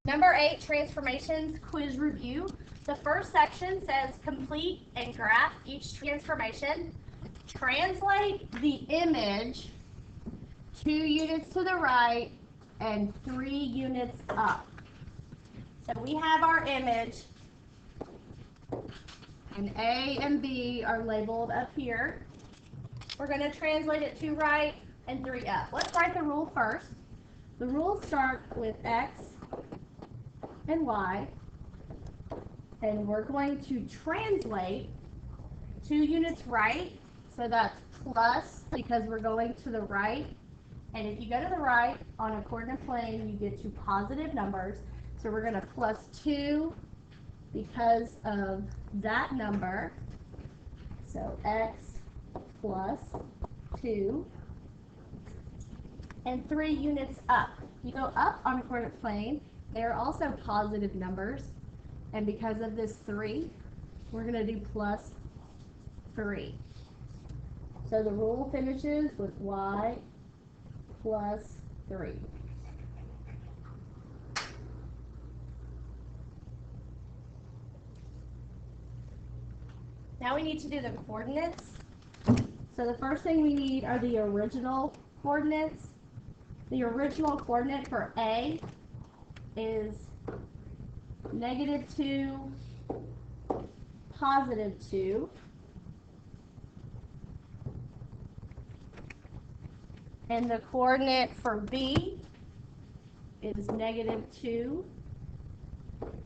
Number 8, transformations quiz review. The first section says complete and graph each transformation. Translate the image 2 units to the right and 3 units up. So we have our image, and A and B are labeled up here. We're going to translate it 2 right and 3 up. Let's write the rule first. The rules start with X and Y, and we're going to translate 2 units right, so that's plus because we're going to the right, and if you go to the right on a coordinate plane, you get 2 positive numbers, so we're going to plus 2 because of that number, so X plus 2, and 3 units up. You go up on a coordinate plane, they are also positive numbers, and because of this 3, we're going to do plus 3. So the rule finishes with Y plus 3. Now we need to do the coordinates. So the first thing we need are the original coordinates. The original coordinate for A is -2, +2. And the coordinate for B is -2,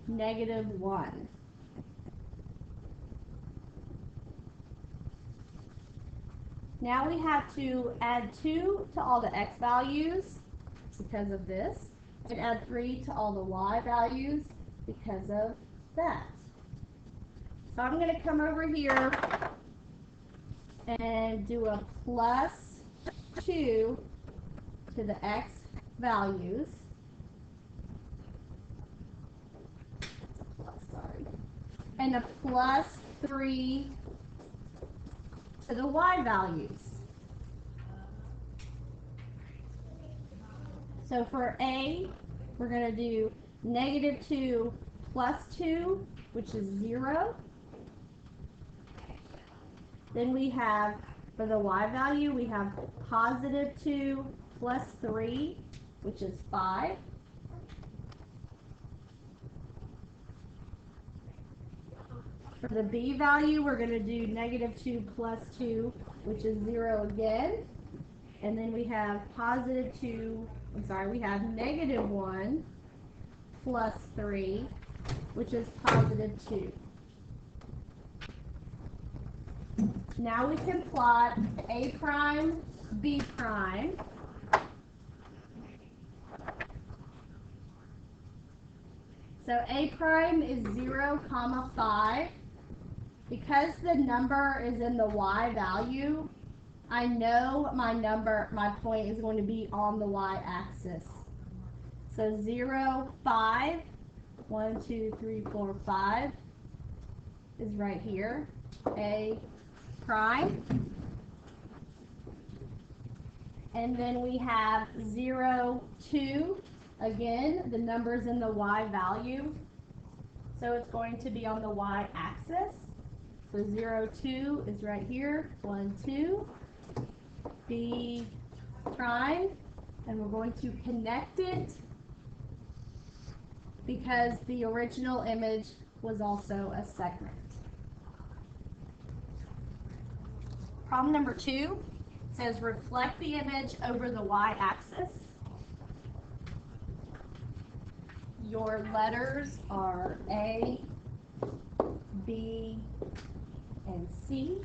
-1. Now we have to add 2 to all the X values because of this, and add 3 to all the Y values because of that. So I'm going to come over here and do a plus 2 to the X values. Sorry. And a plus 3 to the Y values. So for A, we're going to do -2 plus 2, which is 0. Then we have, for the Y value, we have +2 plus 3, which is 5. For the B value, we're going to do -2 plus 2, which is 0 again. And then we have we have -1 plus 3, which is +2. Now we can plot A prime, B prime. So A prime is 0, 5. Because the number is in the Y value, I know my point is going to be on the Y axis. So 0, 5, 1, 2, 3, 4, 5 is right here, A prime. And then we have 0, 2, again, the number's in the Y value, so it's going to be on the Y axis. So 0, 2 is right here, 1, 2, B prime, and we're going to connect it because the original image was also a segment. Problem number 2 says reflect the image over the Y-axis. Your letters are A, B, and C.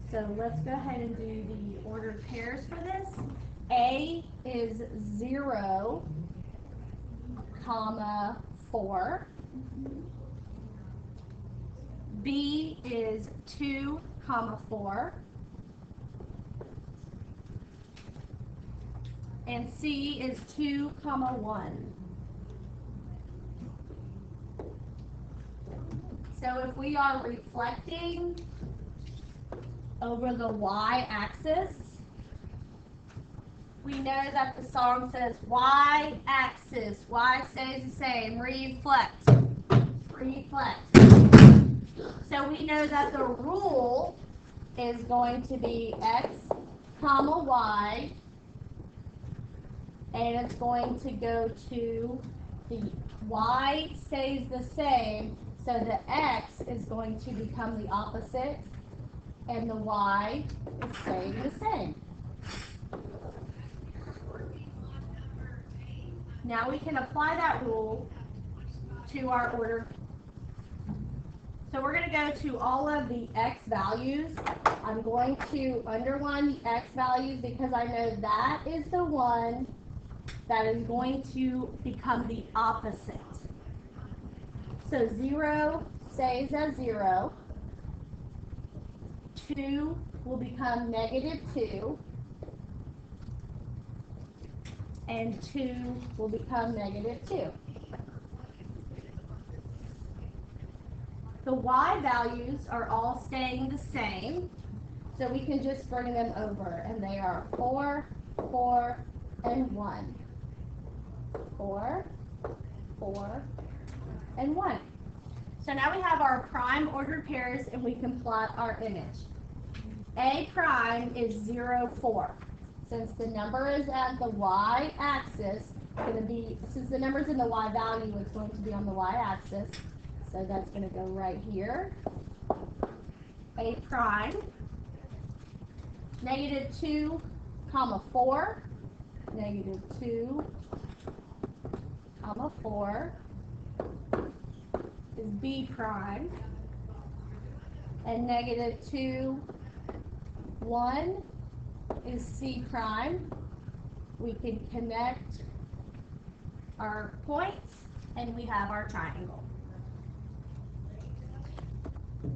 So let's go ahead and do the ordered pairs for this. A is 0, 4. B is 2, 4. And C is 2, 1. So if we are reflecting over the Y-axis, we know that the song says Y-axis. y-axis, y stays the same, reflect, reflect. So we know that the rule is going to be x comma y, and it's going to go to the y stays the same, so the x is going to become the opposite, and the y is staying the same. Now we can apply that rule to our order. So we're going to go to all of the x values. I'm going to underline the x values because I know that is the one that is going to become the opposite. So 0 stays as 0. 2 will become -2. And 2 will become -2. The y values are all staying the same, so we can just bring them over, and they are 4, 4, and 1. 4, 4, and 1. So now we have our prime ordered pairs, and we can plot our image. A prime is 0, 4. Since the number is at the y-axis, since the number is in the y value, it's going to be on the y-axis. So that's going to go right here. A prime, -2, 4, -2, 4 is B prime, and -2, 1 is C prime. We can connect our points, and we have our triangle.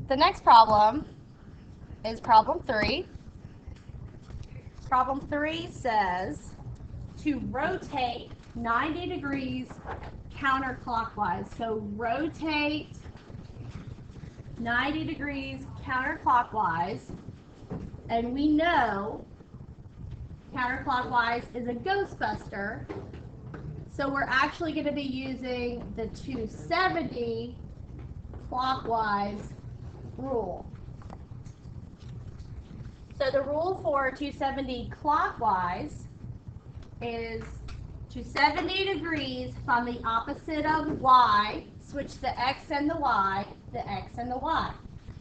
The next problem is problem 3. Problem 3 says to rotate 90 degrees counterclockwise. So rotate 90 degrees counterclockwise, and we know counterclockwise is a Ghostbuster, so we're actually going to be using the 270 clockwise rule. So the rule for 270 clockwise is to 70 degrees find the opposite of y, switch the x and the y, the x and the y.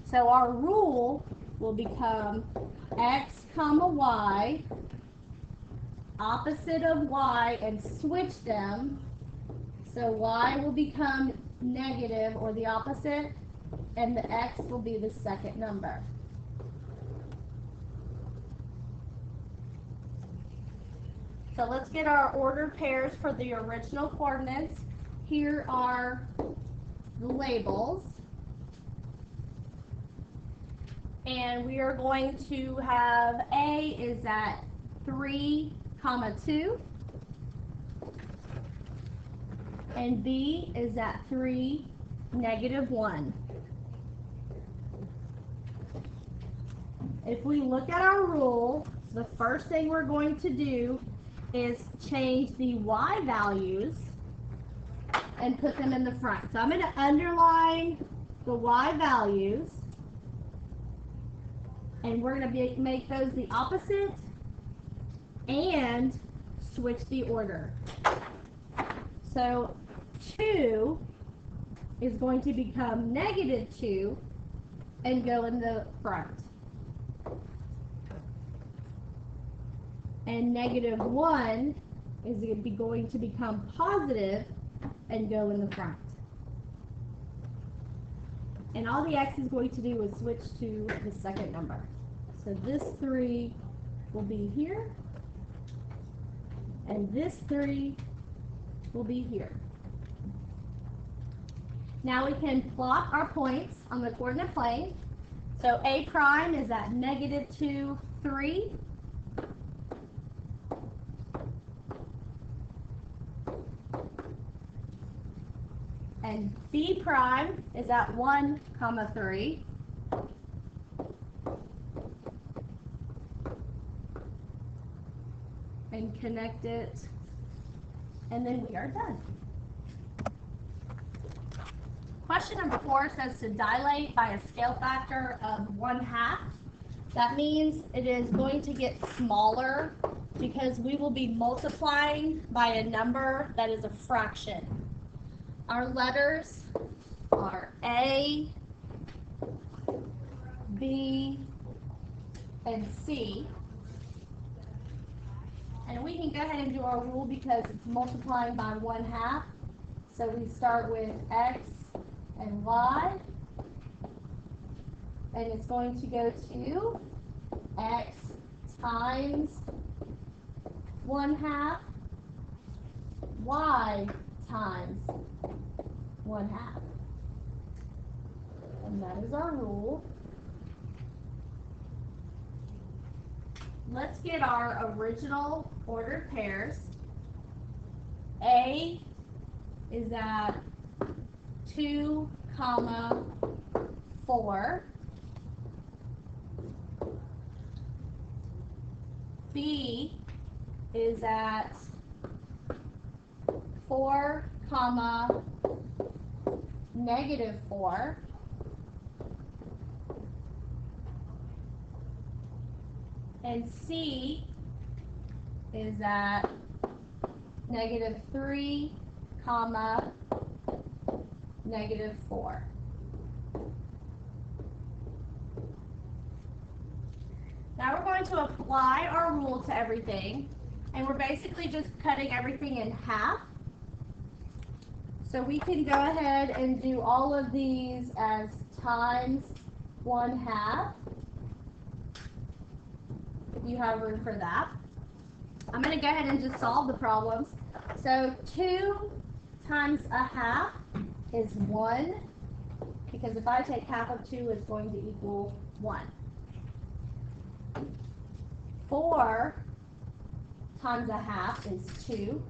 So our rule will become x comma y, opposite of y, and switch them. So y will become negative, or the opposite, and the x will be the second number. So let's get our ordered pairs for the original coordinates. Here are the labels. And we are going to have A is at 3, 2. And B is at 3, -1. If we look at our rule, the first thing we're going to do is change the y values and put them in the front. So I'm going to underline the y values, and we're going to make those the opposite and switch the order. So 2 is going to become -2 and go in the front. And -1 is going to become positive and go in the front. And all the x is going to do is switch to the second number. So this 3 will be here, and this 3 will be here. Now we can plot our points on the coordinate plane. So A prime is at -2, 3. And B prime is at 1, 3. And connect it and then we are done. Question number 4 says to dilate by a scale factor of 1/2. That means it is going to get smaller because we will be multiplying by a number that is a fraction. Our letters are A, B, and C. And we can go ahead and do our rule because it's multiplying by 1/2. So we start with X and Y. And it's going to go to X times 1/2, Y times 1/2. And that is our rule. Let's get our original ordered pairs. A is at 2, 4. B is at 4, -4. And C is at -3, -4. Now we're going to apply our rule to everything, and we're basically just cutting everything in half. So we can go ahead and do all of these as times 1/2. If you have room for that. I'm going to go ahead and just solve the problems. So 2 times 1/2 is 1, because if I take half of 2, it's going to equal 1. 4 times 1/2 is 2.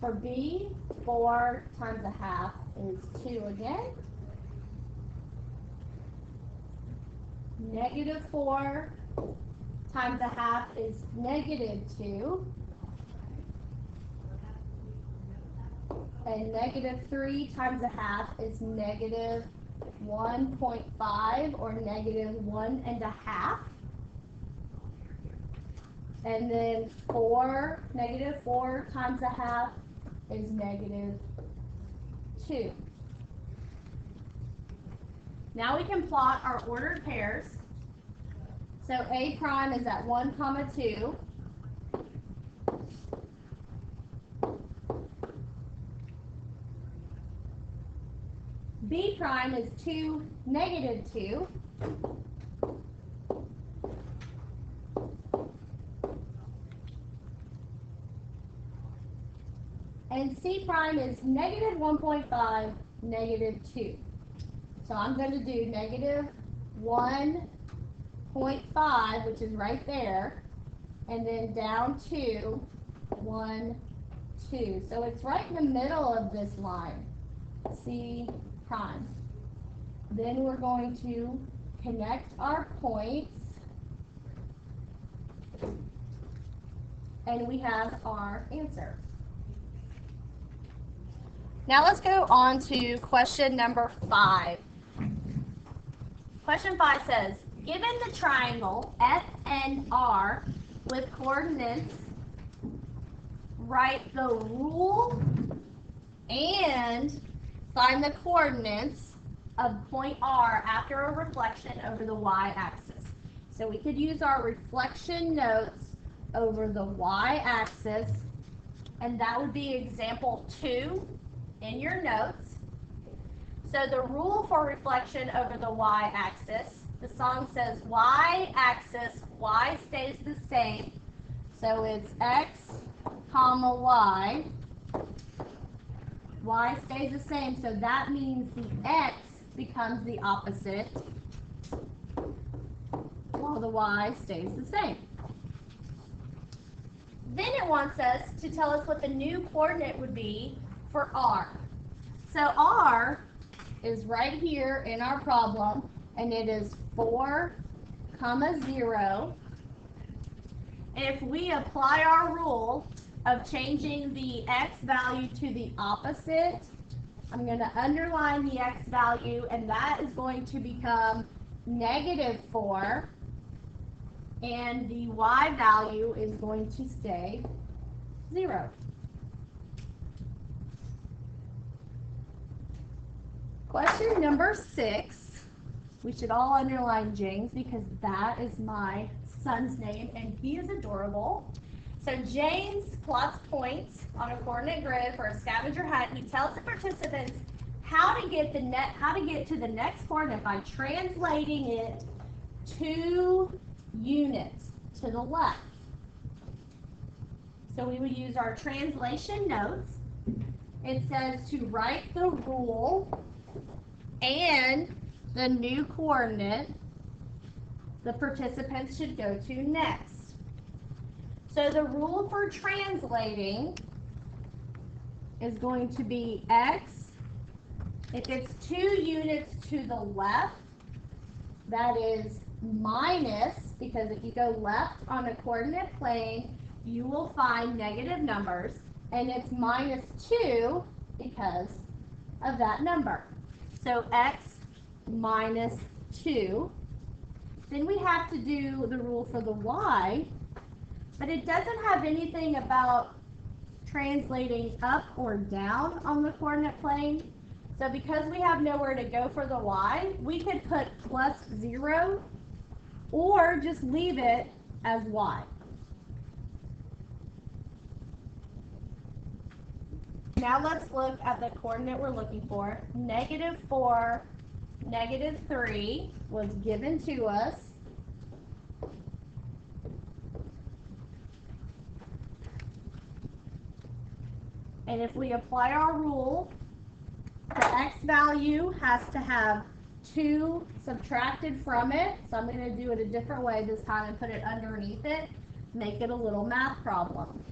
For B, 4 times 1/2 is 2 again. -4 times 1/2 is -2. And -3 times 1/2 is -1.5, or -1.5. And then -4 times 1/2 is -2. Now we can plot our ordered pairs. So A prime is at 1, 2. B prime is 2, -2. And C prime is -1.5, -2. So I'm going to do -1.5, which is right there, and then down to 1, 2. So it's right in the middle of this line, C prime. Then we're going to connect our points, and we have our answer. Now let's go on to question number 5. Question 5 says, given the triangle FNR with coordinates, write the rule and find the coordinates of point R after a reflection over the y-axis. So we could use our reflection notes over the y-axis, and that would be example 2 in your notes. So the rule for reflection over the y-axis, the song says y-axis, y stays the same. So it's x, y. Y stays the same, so that means the x becomes the opposite, while the y stays the same. Then it wants us to tell us what the new coordinate would be for R. So R is right here in our problem, and it is 4, 0. And if we apply our rule of changing the x value to the opposite, I'm going to underline the x value, and that is going to become -4, and the y value is going to stay 0. Question number 6. We should all underline James because that is my son's name, and he is adorable. So James plots points on a coordinate grid for a scavenger hunt. He tells the participants how to get to the next coordinate by translating it 2 units to the left. So we would use our translation notes. It says to write the rule and the new coordinate the participants should go to next. So the rule for translating is going to be x. If it's 2 units to the left, that is minus, because if you go left on a coordinate plane, you will find negative numbers, and it's -2 because of that number. So x minus 2. Then we have to do the rule for the y, but it doesn't have anything about translating up or down on the coordinate plane. So because we have nowhere to go for the y, we could put +0 or just leave it as y. Now let's look at the coordinate we're looking for. -4, -3 was given to us. And if we apply our rule, the x value has to have 2 subtracted from it. So I'm going to do it a different way this time and put it underneath it, make it a little math problem.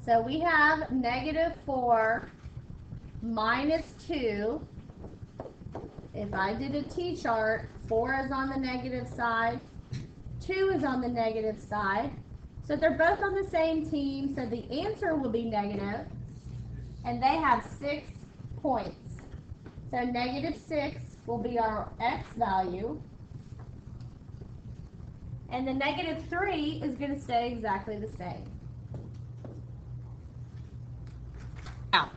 So we have -4 minus 2. If I did a T-chart, 4 is on the negative side, 2 is on the negative side. So they're both on the same team, so the answer will be negative, and they have 6 points. So -6 will be our x value, and the -3 is going to stay exactly the same. Now,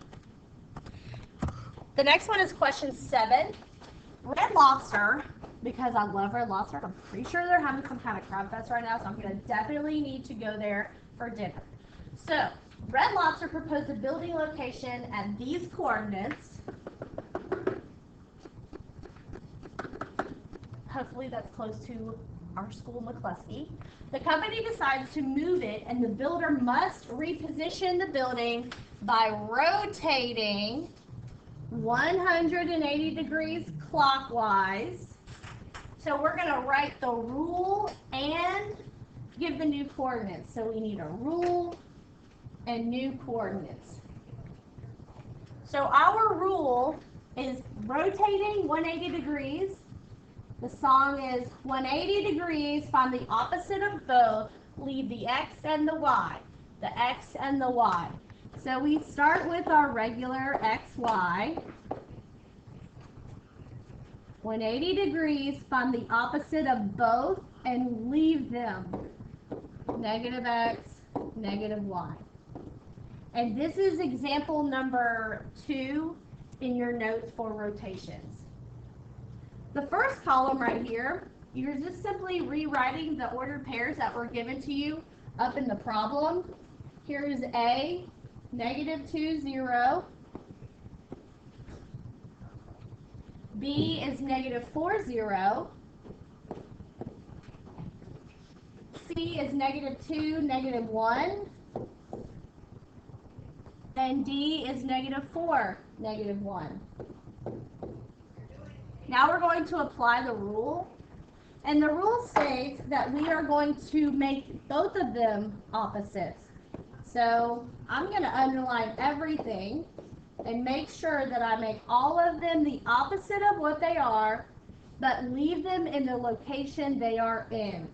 the next one is question 7. Red Lobster, because I love Red Lobster, I'm pretty sure they're having some kind of crab fest right now, so I'm going to definitely need to go there for dinner. So, Red Lobster proposed a building location at these coordinates. Hopefully that's close to our school, McCluskey. The company decides to move it, and the builder must reposition the building by rotating 180 degrees clockwise. So we're going to write the rule and give the new coordinates. So we need a rule and new coordinates. So our rule is rotating 180 degrees. The song is 180 degrees, find the opposite of both, leave the x and the y. The x and the y. So we start with our regular xy. 180 degrees, find the opposite of both and leave them. -x, -y. And this is example number 2 in your notes for rotations. The first column right here, you're just simply rewriting the ordered pairs that were given to you up in the problem. Here is A, -2, 0. B is -4, 0. C is -2, -1. And D is -4, -1. Now we're going to apply the rule. And the rule states that we are going to make both of them opposites. So I'm going to underline everything and make sure that I make all of them the opposite of what they are but leave them in the location they are in.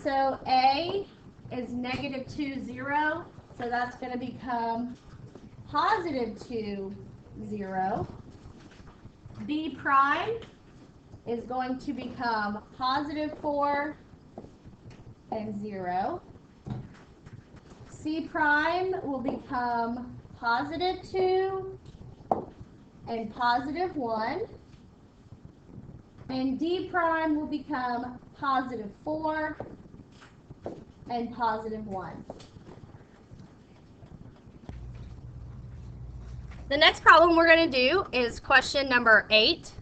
So A is -2, 0, so that's going to become +2, 0. B prime is going to become +4 and 0. C prime will become +2 and +1. And D prime will become +4 and +1. The next problem we're going to do is question number 8.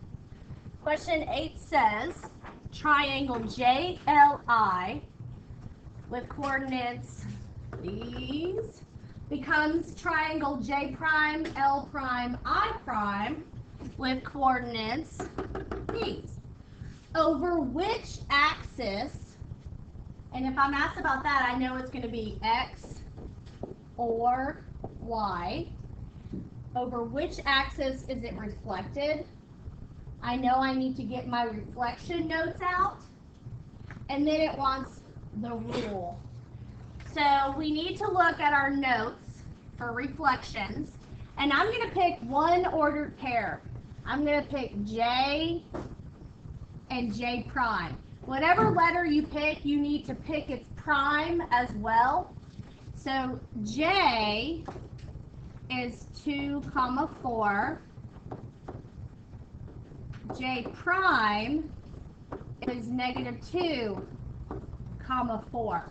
Question 8 says, triangle JLI with coordinates these becomes triangle J prime, L prime, I prime with coordinates these. Over which axis, and if I'm asked about that, I know it's going to be X or Y. Over which axis is it reflected? I know I need to get my reflection notes out. And then it wants the rule. So we need to look at our notes for reflections. And I'm going to pick one ordered pair. I'm going to pick J and J prime. Whatever letter you pick, you need to pick its prime as well. So J is 2, 4. J prime is -2, 4.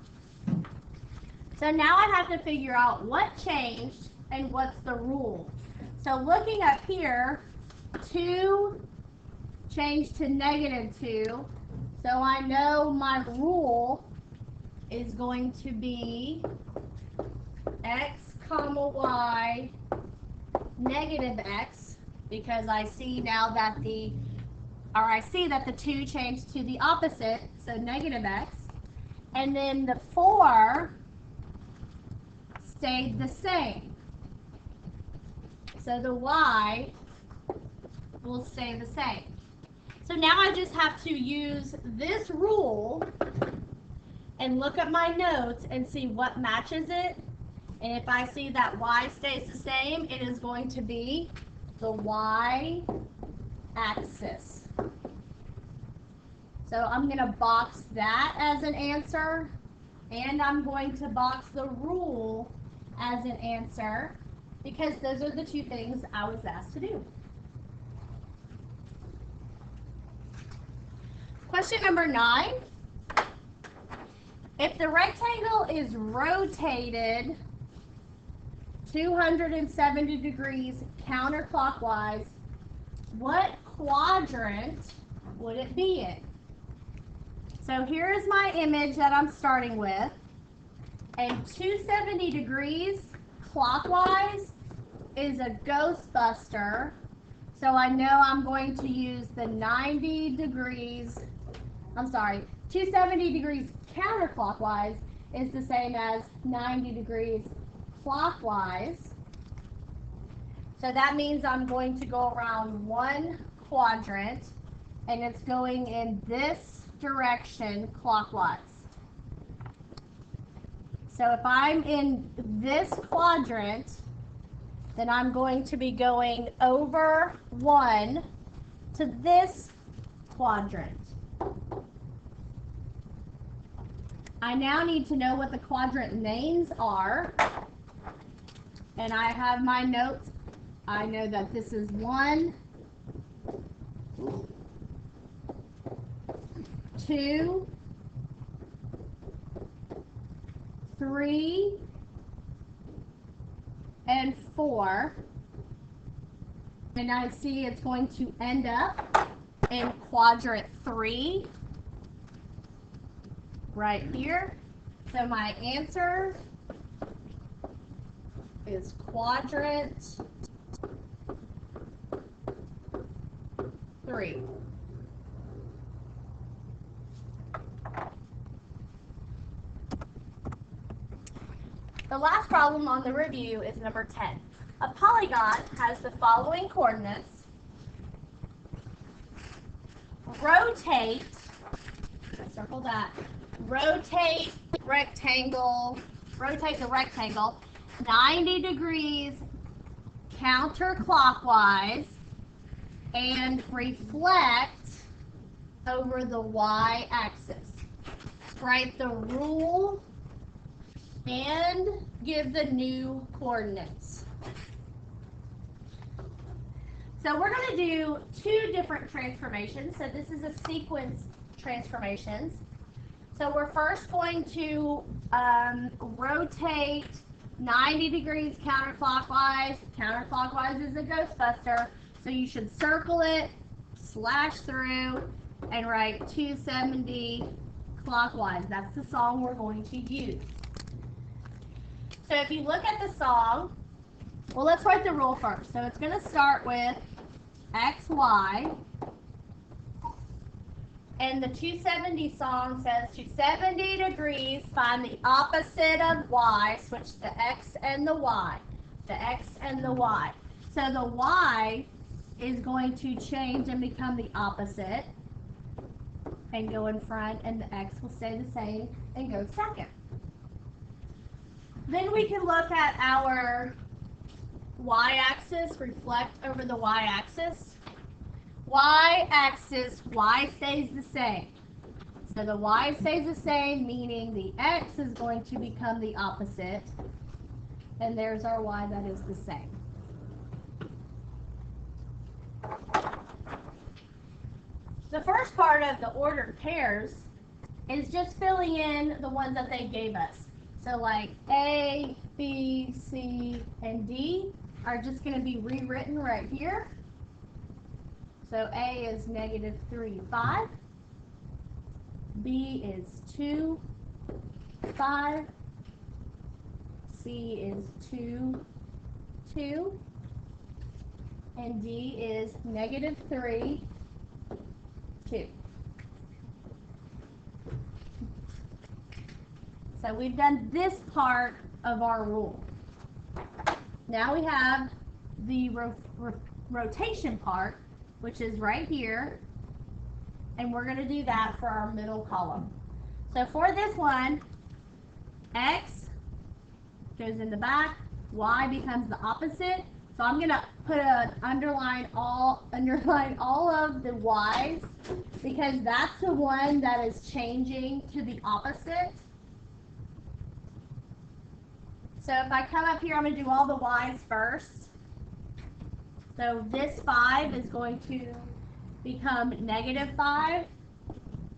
So now I have to figure out what changed and what's the rule. So looking up here, 2 changed to -2. So I know my rule is going to be X, Y, -X, because I see now that the 2 changed to the opposite, so -X. And then the 4 stayed the same. So the Y will stay the same. So now I just have to use this rule and look at my notes and see what matches it. And if I see that Y stays the same, it is going to be the Y axis. So I'm going to box that as an answer, and I'm going to box the rule as an answer, because those are the two things I was asked to do. Question number 9. If the rectangle is rotated 270 degrees counterclockwise, what quadrant would it be in? So here is my image that I'm starting with, and 270 degrees clockwise is a Ghostbuster, so I know I'm going to use the 270 degrees counterclockwise is the same as 90 degrees clockwise. So that means I'm going to go around one quadrant, and it's going in this direction clockwise. So if I'm in this quadrant, then I'm going to be going over 1 to this quadrant. I now need to know what the quadrant names are, and I have my notes. I know that this is 1, 2, 3, and 4. And I see it's going to end up in quadrant 3 right here. So my answer is quadrant 3. The last problem on the review is number 10. A polygon has the following coordinates: rotate, circle that, rotate the rectangle 90 degrees counterclockwise and reflect over the y-axis. Write the rule and give the new coordinates. So we're going to do two different transformations. So this is a sequence transformations. So we're first going to rotate 90 degrees counterclockwise. Counterclockwise is a Ghostbuster. So you should circle it, slash through, and write 270 clockwise. That's the song we're going to use. So if you look at the song, well, let's write the rule first. So it's going to start with X, Y. And the 270 song says to 70 degrees, find the opposite of Y. Switch the X and the Y. The X and the Y. So the Y is going to change and become the opposite and go in front, and the X will stay the same and go second. Then we can look at our y-axis, reflect over the y-axis. Y-axis, Y stays the same. So the Y stays the same, meaning the X is going to become the opposite. And there's our Y that is the same. The first part of the ordered pairs is just filling in the ones that they gave us. So like A, B, C, and D are just going to be rewritten right here. So A is -3, 5. B is 2, 5. C is 2, 2. And D is -3, 2. So we've done this part of our rule. Now we have the rotation part, which is right here, and we're going to do that for our middle column. So for this one, X goes in the back, Y becomes the opposite. So I'm going to put a underline all of the Y's, because that's the one that is changing to the opposite. So if I come up here, I'm going to do all the Y's first. So this 5 is going to become -5,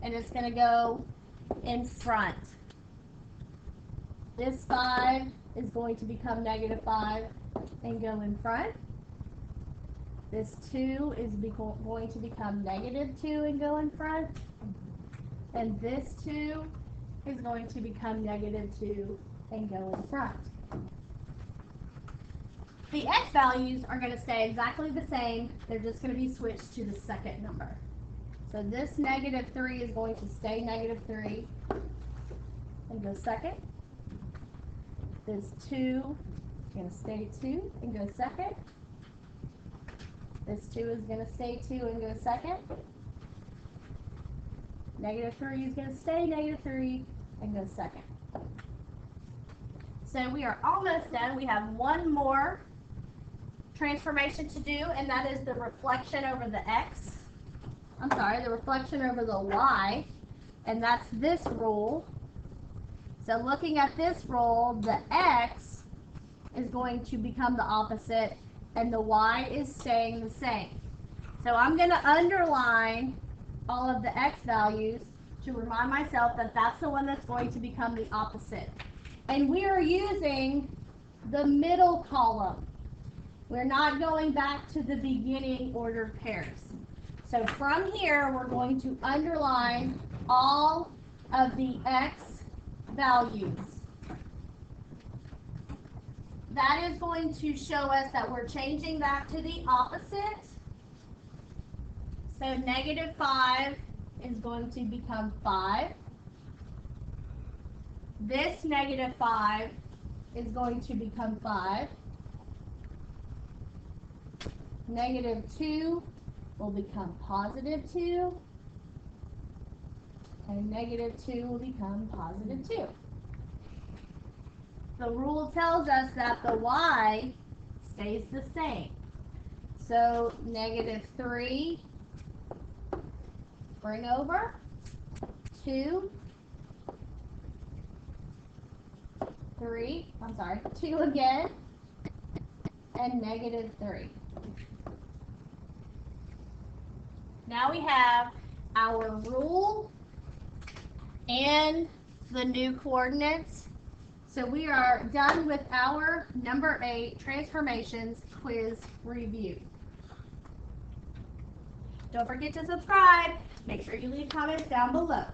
and it's going to go in front. This 5 is going to become -5 and go in front. This 2 is going to become -2 and go in front. And this 2 is going to become -2 and go in front. The X values are going to stay exactly the same. They're just going to be switched to the second number. So this -3 is going to stay -3 and go second. This 2 is going to stay 2 and go second. This 2 is going to stay 2 and go second. -3 is going to stay -3 and go second. So we are almost done. We have one more transformation to do, and that is the reflection over the X. I'm sorry, the reflection over the Y, and that's this rule. So looking at this rule, the X is going to become the opposite, and the Y is staying the same. So I'm going to underline all of the X values to remind myself that that's the one that's going to become the opposite. And we are using the middle column. We're not going back to the beginning ordered pairs. So from here, we're going to underline all of the X values. That is going to show us that we're changing that to the opposite. So -5 is going to become 5. This -5 is going to become 5. -2 will become +2. and negative 2 will become positive 2. The rule tells us that the y stays the same. So negative 3, bring over, 2, 2 again, and negative 3. Now we have our rule and the new coordinates. So we are done with our number 8 transformations quiz review. Don't forget to subscribe. Make sure you leave comments down below.